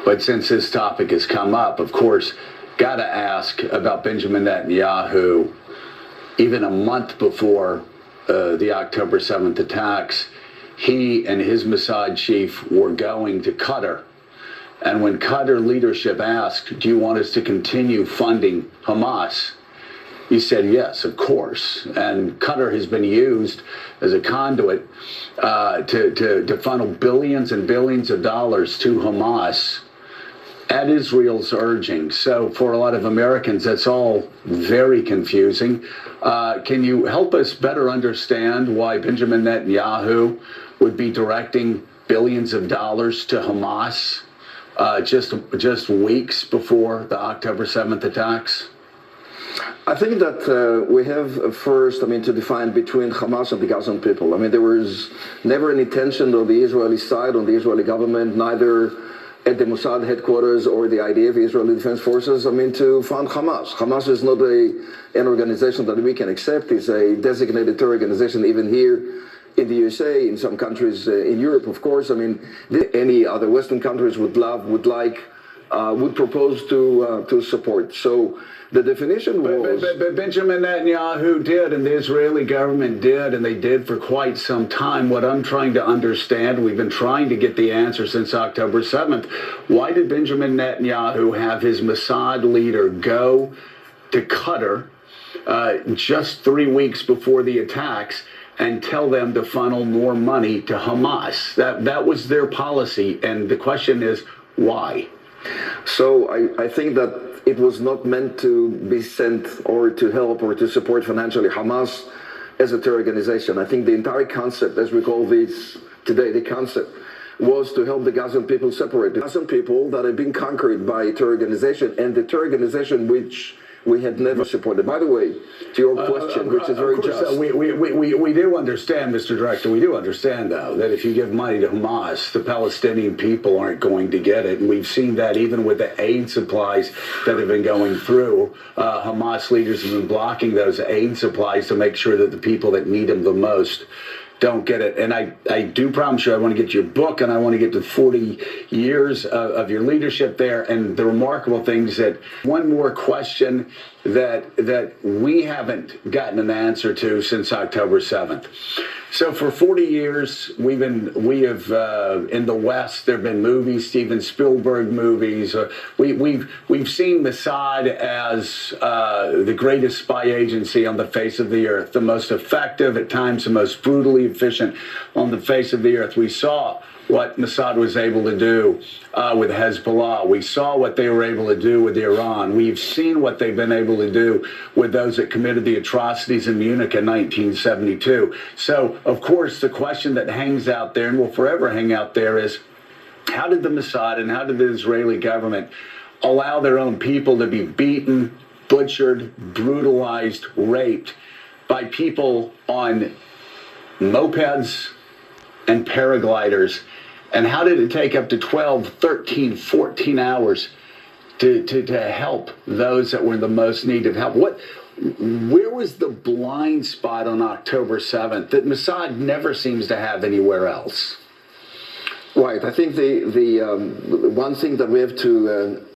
But since this topic has come up, of course, got to ask about Benjamin Netanyahu. Even a month before the October 7th attacks, he and his Mossad chief were going to Qatar. And when Qatar leadership asked, do you want us to continue funding Hamas? He said, yes, of course. And Qatar has been used as a conduit to funnel billions and billions of dollars to Hamas at Israel's urging. So for a lot of Americans, that's all very confusing. Can you help us better understand why Benjamin Netanyahu would be directing billions of dollars to Hamas just weeks before the October 7th attacks? I think that we have first, to define between Hamas and the Gazan people. There was never any tension on the Israeli side, on the Israeli government, neither at the Mossad headquarters or the IDF, Israeli Defense Forces, to fund Hamas. Hamas is not an organization that we can accept. It's a designated terror organization, even here in the USA, in some countries in Europe, of course. Any other Western countries would propose to support. So the definition was... But Benjamin Netanyahu did, and the Israeli government did, and they did for quite some time. What I'm trying to understand, we've been trying to get the answer since October 7th. Why did Benjamin Netanyahu have his Mossad leader go to Qatar just 3 weeks before the attacks and tell them to funnel more money to Hamas? That was their policy, and the question is, why? So I think that it was not meant to be sent or to help or to support financially Hamas as a terror organization. I think the entire concept, as we call this today, the concept was to help the Gazan people separate. The Gazan people that have been conquered by a terror organization, and the terror organization which we had never supported. By the way, to your question, which is very just. We do understand, Mr. Director, we do understand, though, that if you give money to Hamas, the Palestinian people aren't going to get it. And we've seen that even with the aid supplies that have been going through. Hamas leaders have been blocking those aid supplies to make sure that the people that need them the most don't get it. And I do promise you, I want to get your book, and I want to get to 40 years of your leadership there, and the remarkable things that... One more question that we haven't gotten an answer to since October 7th. So for 40 years, we have in the West, there have been movies, Steven Spielberg movies. We've seen Mossad as the greatest spy agency on the face of the earth, the most effective, at times the most brutally efficient on the face of the earth. We saw what Mossad was able to do with Hezbollah. We saw what they were able to do with Iran. We've seen what they've been able to do with those that committed the atrocities in Munich in 1972. So, of course, the question that hangs out there, and will forever hang out there, is how did the Mossad and how did the Israeli government allow their own people to be beaten, butchered, brutalized, raped by people on mopeds and paragliders? And how did it take up to 12, 13, 14 hours to help those that were in the most need of help? Where was the blind spot on October 7th that Mossad never seems to have anywhere else? Right. I think the one thing that we have to